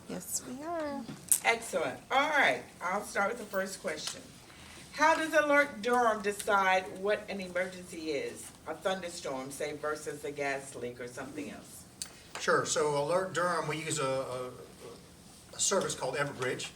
Yes, we are. Excellent. All right, I'll start with the first question. How does Alert Durham decide what an emergency is? A thunderstorm, say, versus a gas leak or something else? Sure. So Alert Durham, we use a service called Everbridge,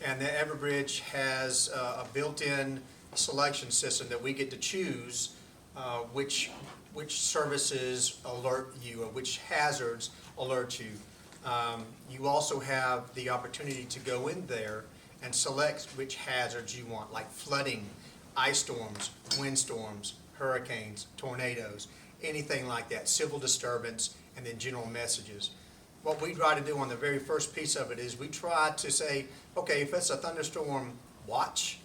and the Everbridge has a built-in selection system that we get to choose which services alert you or which hazards alert you. You also have the opportunity to go in there and select which hazards you want, like flooding, ice storms, windstorms, hurricanes, tornadoes, anything like that, civil disturbance, and then general messages. What we try to do on the very first piece of it is we try to say, okay, if it's a thunderstorm watch,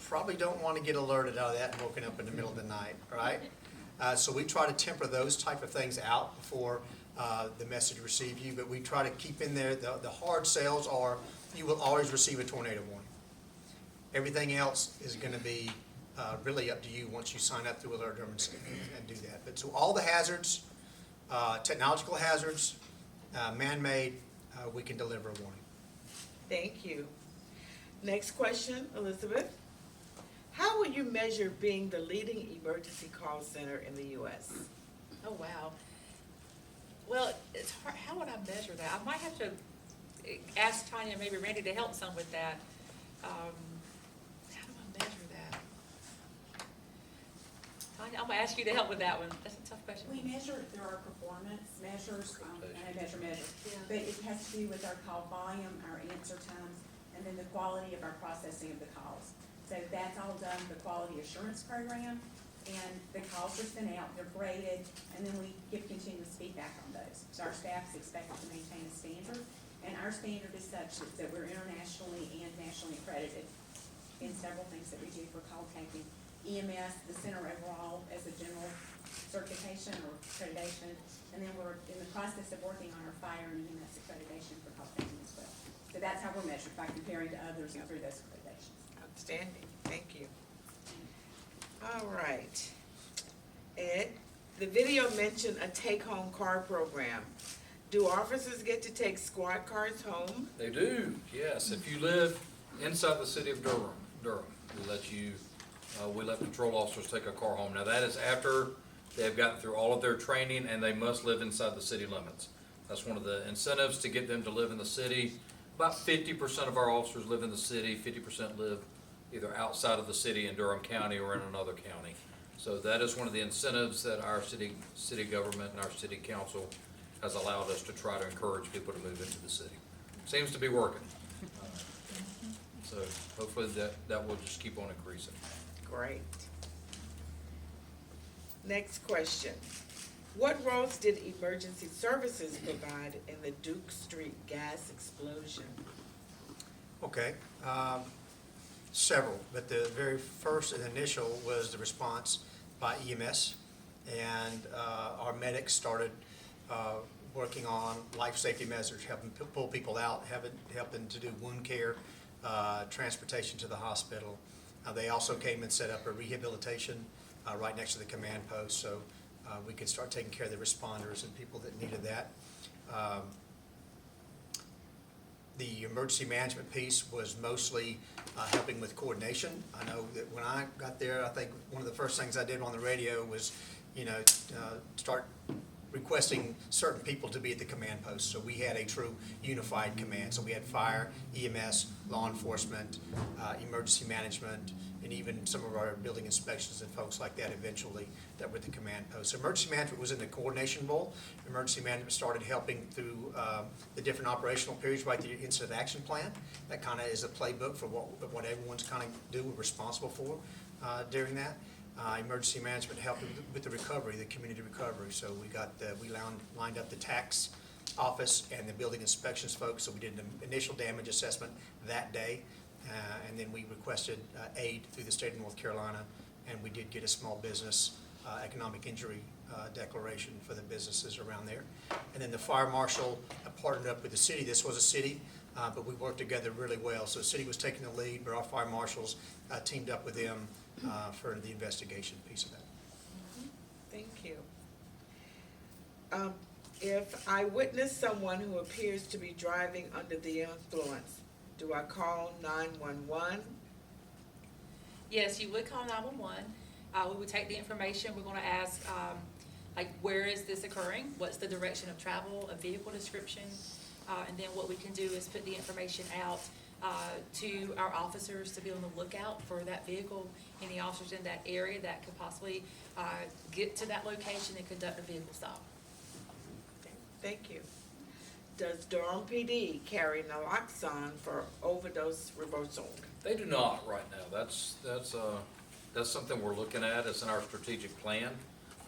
probably don't want to get alerted out of that and woken up in the middle of the night, right? So we try to temper those type of things out before the message receives you, but we try to keep in there, the hard sales are, you will always receive a tornado warning. Everything else is going to be really up to you once you sign up through Alert Durham and do that. But so all the hazards, technological hazards, man-made, we can deliver a warning. Thank you. Next question, Elizabeth. How will you measure being the leading emergency call center in the U.S.? Oh, wow. Well, it's hard, how would I measure that? I might have to ask Tanya, maybe Randy, to help some with that. How do I measure that? Tanya, I'm gonna ask you to help with that one. That's a tough question. We measure through our performance measures, and I measure, Yeah. but it has to do with our call volume, our answer times, and then the quality of our processing of the calls. So that's all done, the quality assurance program, and the calls are sent out, they're graded, and then we give continuous feedback on those. So our staff's expected to maintain a standard, and our standard is such that we're internationally and nationally accredited in several things that we do for call taking. EMS, the center overall as a general certification or accreditation, and then we're in the process of working on our fire and EMS accreditation for call taking as well. So that's how we're measured, by comparing to others and through those accreditations. Outstanding. Thank you. All right. Ed, the video mentioned a take-home car program. Do officers get to take squad cars home? They do, yes. If you live inside the city of Durham, we let patrol officers take a car home. Now, that is after they've gotten through all of their training and they must live inside the city limits. That's one of the incentives to get them to live in the city. About 50% of our officers live in the city, 50% live either outside of the city in Durham County or in another county. So that is one of the incentives that our city government and our city council has allowed us to try to encourage people to move into the city. Seems to be working. So hopefully that will just keep on increasing. Great. Next question. What roles did emergency services provide in the Duke Street gas explosion? Okay, several, but the very first and initial was the response by EMS, and our medics started working on life safety measures, helping pull people out, helping to do wound care, transportation to the hospital. They also came and set up a rehabilitation right next to the command post, so we could start taking care of the responders and people that needed that. The emergency management piece was mostly helping with coordination. I know that when I got there, I think one of the first things I did on the radio was, start requesting certain people to be at the command post. So we had a true unified command. So we had fire, EMS, law enforcement, emergency management, and even some of our building inspections and folks like that eventually that were at the command post. So emergency management was in the coordination role. Emergency management started helping through the different operational periods, right, the incident action plan. That kind of is a playbook for what everyone's kind of responsible for during that. Emergency management helped with the recovery, the community recovery. So we lined up the tax office and the building inspections folks. So we did an initial damage assessment that day, and then we requested aid through the state of North Carolina, and we did get a small business economic injury declaration for the businesses around there. And then the fire marshal partnered up with the city. This was a city, but we worked together really well. So the city was taking the lead, but our fire marshals teamed up with them for the investigation piece of that. Thank you. If I witness someone who appears to be driving under the influence, do I call 911? Yes, you would call 911. We would take the information, we're gonna ask, like, where is this occurring? What's the direction of travel, a vehicle description? And then what we can do is put the information out to our officers to be on the lookout for that vehicle, any officers in that area that could possibly get to that location and conduct a vehicle stop. Thank you. Does Durham PD carry naloxone for overdose reversal? They do not right now. That's something we're looking at. It's in our strategic plan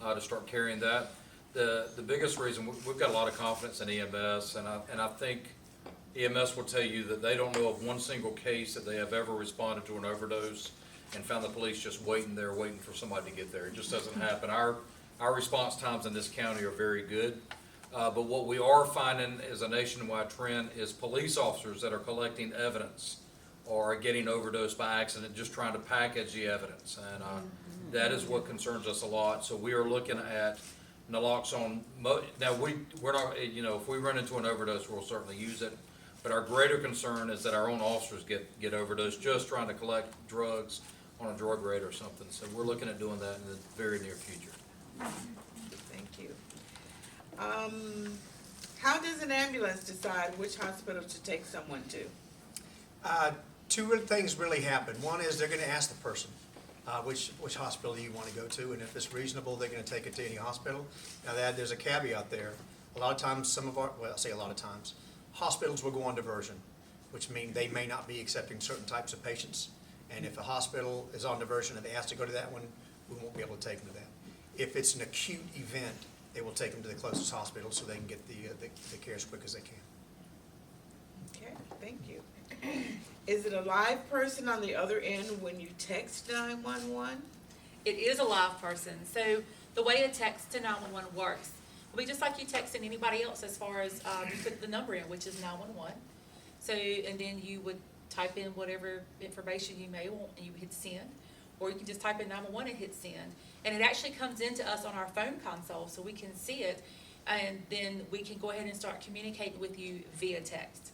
to start carrying that. The biggest reason, we've got a lot of confidence in EMS, and I think EMS will tell you that they don't know of one single case that they have ever responded to an overdose and found the police just waiting there, waiting for somebody to get there. It just doesn't happen. Our response times in this county are very good. But what we are finding is a nationwide trend is police officers that are collecting evidence or getting overdosed by accident, just trying to package the evidence. And that is what concerns us a lot. So we are looking at naloxone. Now, we're not, if we run into an overdose, we'll certainly use it. But our greater concern is that our own officers get overdosed just trying to collect drugs on a drug raid or something. So we're looking at doing that in the very near future. Thank you. How does an ambulance decide which hospital to take someone to? Two things really happen. One is they're gonna ask the person, which hospital do you wanna go to, and if it's reasonable, they're gonna take it to any hospital. Now there's a caveat there. A lot of times, I say a lot of times, hospitals will go on diversion, which means they may not be accepting certain types of patients. And if a hospital is on diversion and they ask to go to that one, we won't be able to take them to that. If it's an acute event, they will take them to the closest hospital so they can get the care as quick as they can. Okay, thank you. Is it a live person on the other end when you text 911? It is a live person. So the way a text to 911 works will be just like you texting anybody else as far as you put the number in, which is 911. So, and then you would type in whatever information you may want and you hit send. Or you can just type in 911 and hit send. And it actually comes into us on our phone console so we can see it. And then we can go ahead and start communicating with you via text.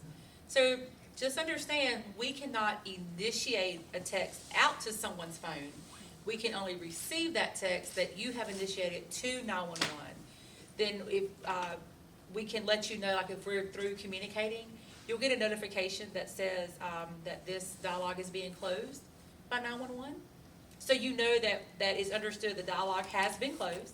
So just understand, we cannot initiate a text out to someone's phone. We can only receive that text that you have initiated to 911. Then if we can let you know, like if we're through communicating, you'll get a notification that says that this dialogue is being closed by 911. So you know that is understood, the dialogue has been closed.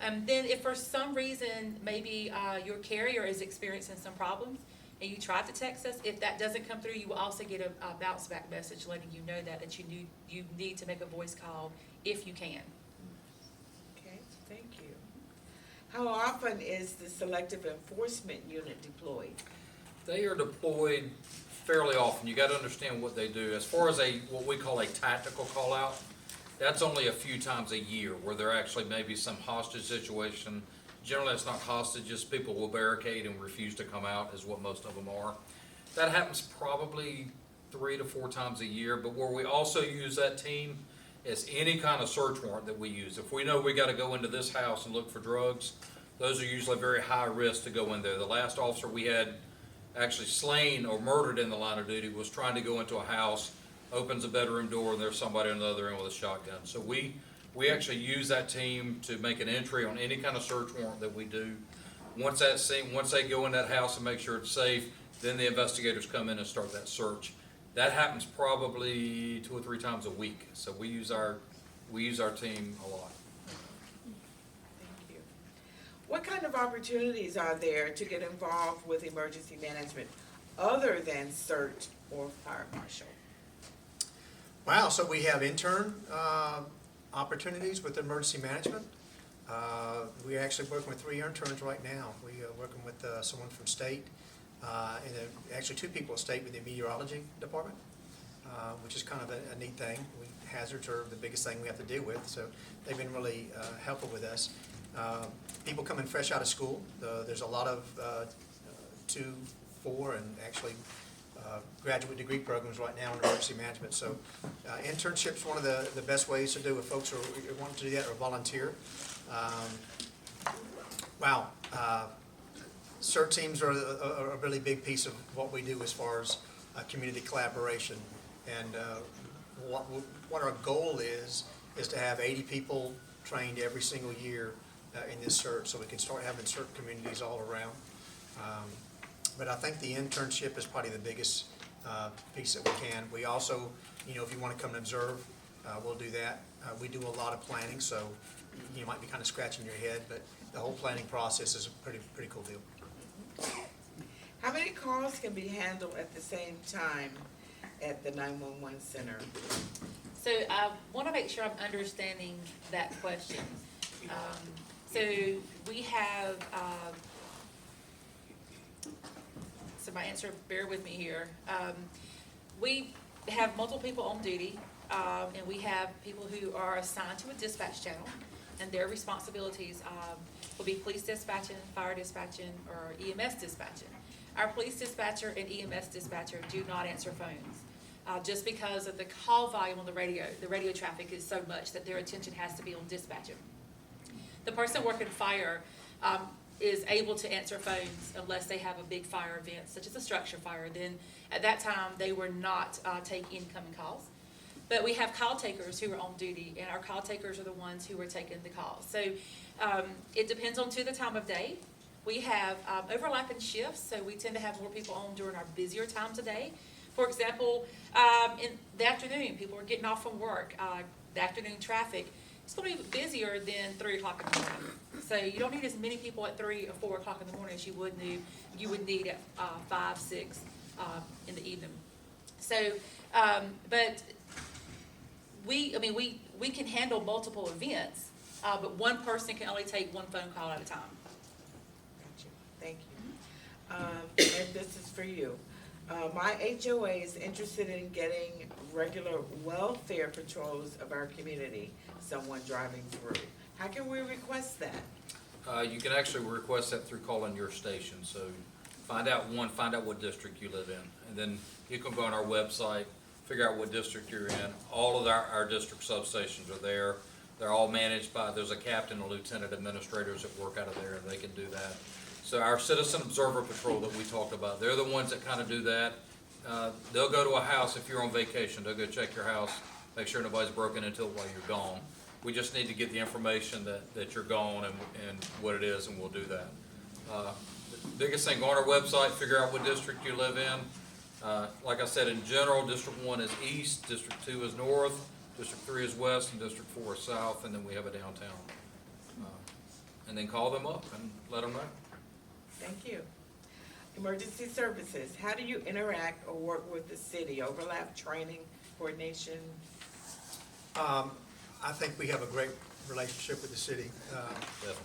Then if for some reason, maybe your carrier is experiencing some problems and you try to text us, if that doesn't come through, you will also get a bounce back message letting you know that you need to make a voice call if you can. Okay, thank you. How often is the Selective Enforcement Unit deployed? They are deployed fairly often. You got to understand what they do. As far as what we call a tactical call out, that's only a few times a year where there actually may be some hostage situation. Generally, it's not hostages. People will barricade and refuse to come out is what most of them are. That happens probably 3 to 4 times a year, but where we also use that team is any kind of search warrant that we use. If we know we got to go into this house and look for drugs, those are usually very high risk to go in there. The last officer we had actually slain or murdered in the line of duty was trying to go into a house, opens a bedroom door, and there's somebody on the other end with a shotgun. So we actually use that team to make an entry on any kind of search warrant that we do. Once they go in that house and make sure it's safe, then the investigators come in and start that search. That happens probably 2 or 3 times a week. So we use our team a lot. Thank you. What kind of opportunities are there to get involved with emergency management other than CERT or fire marshal? Wow, so we have intern opportunities with emergency management. We're actually working with 3 interns right now. We are working with someone from state, and actually 2 people at state with the meteorology department, which is kind of a neat thing. Hazards are the biggest thing we have to deal with, so they've been really helpful with us. People coming fresh out of school. There's a lot of 2, 4, and actually graduate degree programs right now in emergency management. So internships, one of the best ways to do if folks are wanting to do that or volunteer. CERT teams are a really big piece of what we do as far as community collaboration. And what our goal is to have 80 people trained every single year in this CERT, so we can start having CERT communities all around. But I think the internship is probably the biggest piece that we can. We also, if you want to come and observe, we'll do that. We do a lot of planning, so you might be kind of scratching your head, but the whole planning process is a pretty cool deal. How many calls can be handled at the same time at the 911 center? So I want to make sure I'm understanding that question. So we have, so my answer, bear with me here. We have multiple people on duty, and we have people who are assigned to a dispatch channel, and their responsibilities will be police dispatching, fire dispatching, or EMS dispatching. Our police dispatcher and EMS dispatcher do not answer phones, just because of the call volume on the radio traffic is so much that their attention has to be on dispatching. The person working fire is able to answer phones unless they have a big fire event, such as a structure fire. Then at that time, they were not take incoming calls. But we have call takers who are on duty, and our call takers are the ones who are taking the calls. So it depends on the time of day. We have overlapping shifts, so we tend to have more people on during our busier times of day. For example, in the afternoon, people are getting off from work. The afternoon traffic, it's going to be busier than 3 o'clock in the morning. So you don't need as many people at 3 or 4 o'clock in the morning as you would need at 5, 6 in the evening. So, but we can handle multiple events, but one person can only take one phone call at a time. Gotcha. Thank you. And this is for you. My HOA is interested in getting regular welfare patrols of our community, someone driving through. How can we request that? You can actually request that through calling your station. So find out what district you live in, and then you can go on our website, figure out what district you're in. All of our district substations are there. They're all managed by, there's a captain and lieutenant administrators that work out of there, and they can do that. So our Citizen Observer Patrol that we talked about, they're the ones that kind of do that. They'll go to a house if you're on vacation. They'll go check your house, make sure nobody's broken into it while you're gone. We just need to get the information that you're gone and what it is, and we'll do that. The biggest thing, go on our website, figure out what district you live in. Like I said, in general, District 1 is east, District 2 is north, District 3 is west, and District 4 is south, and then we have a downtown. And then call them up and let them know. Thank you. Emergency services, how do you interact or work with the city? Overlap, training, coordination? I think we have a great relationship with the city.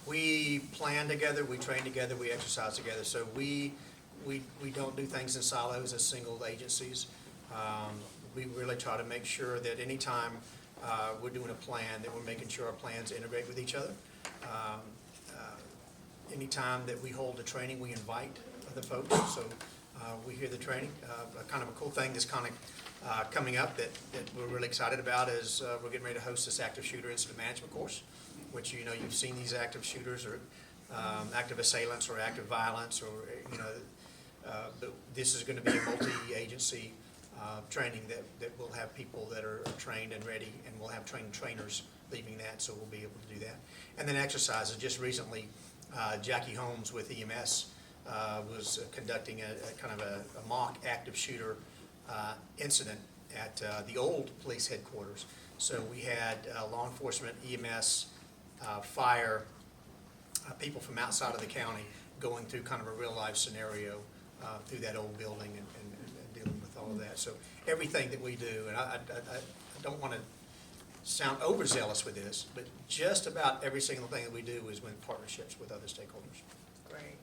We plan together, we train together, we exercise together. So we don't do things in silos as single agencies. We really try to make sure that anytime we're doing a plan, that we're making sure our plans integrate with each other. Anytime that we hold a training, we invite other folks, so we hear the training. Kind of a cool thing that's kind of coming up that we're really excited about is we're getting ready to host this active shooter incident management course, which you've seen these active shooters or active assailants or active violence, or but this is going to be a multi-agency training that will have people that are trained and ready, and we'll have trained trainers leaving that, so we'll be able to do that. And then exercises. Just recently, Jackie Holmes with EMS was conducting a kind of a mock active shooter incident at the old police headquarters. So we had law enforcement, EMS, fire, people from outside of the county going through kind of a real life scenario through that old building and dealing with all of that. So everything that we do, and I don't want to sound overzealous with this, but just about every single thing that we do is with partnerships with other stakeholders. Great.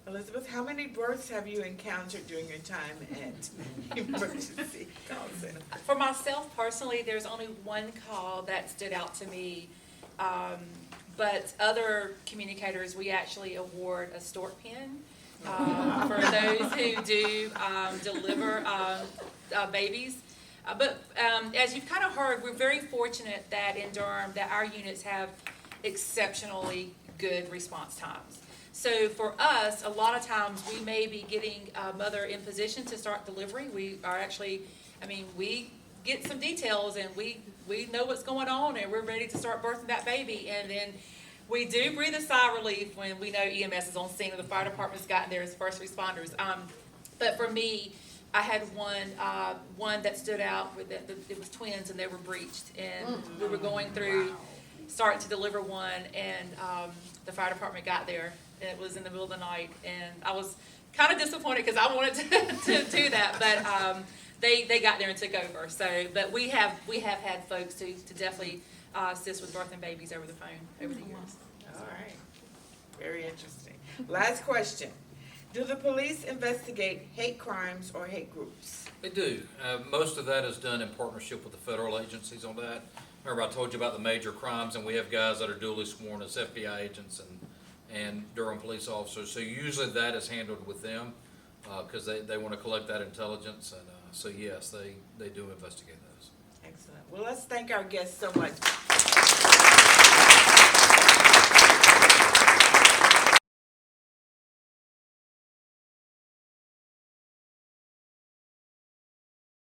Elizabeth, how many births have you encountered during your time at emergency call center? For myself personally, there's only one call that stood out to me. But other communicators, we actually award a stork pin for those who do deliver babies. But as you've kind of heard, we're very fortunate that in Durham that our units have exceptionally good response times. So for us, a lot of times, we may be getting a mother in position to start delivery. We are actually, we get some details and we know what's going on and we're ready to start birthing that baby. And then we do breathe a sigh of relief when we know EMS is on scene or the fire department's gotten there as first responders. But for me, I had one that stood out with it was twins and they were breached. And we were going through, starting to deliver one, and the fire department got there. And it was in the middle of the night, and I was kind of disappointed because I wanted to do that, but they got there and took over. So, but we have had folks to definitely assist with birthing babies over the phone over the years. All right, very interesting. Last question. Do the police investigate hate crimes or hate groups? They do. Most of that is done in partnership with the federal agencies on that. Remember, I told you about the major crimes, and we have guys that are duly sworn as FBI agents and Durham police officers. So usually that is handled with them, because they want to collect that intelligence. And so yes, they do investigate those. Excellent. Well, let's thank our guests so much.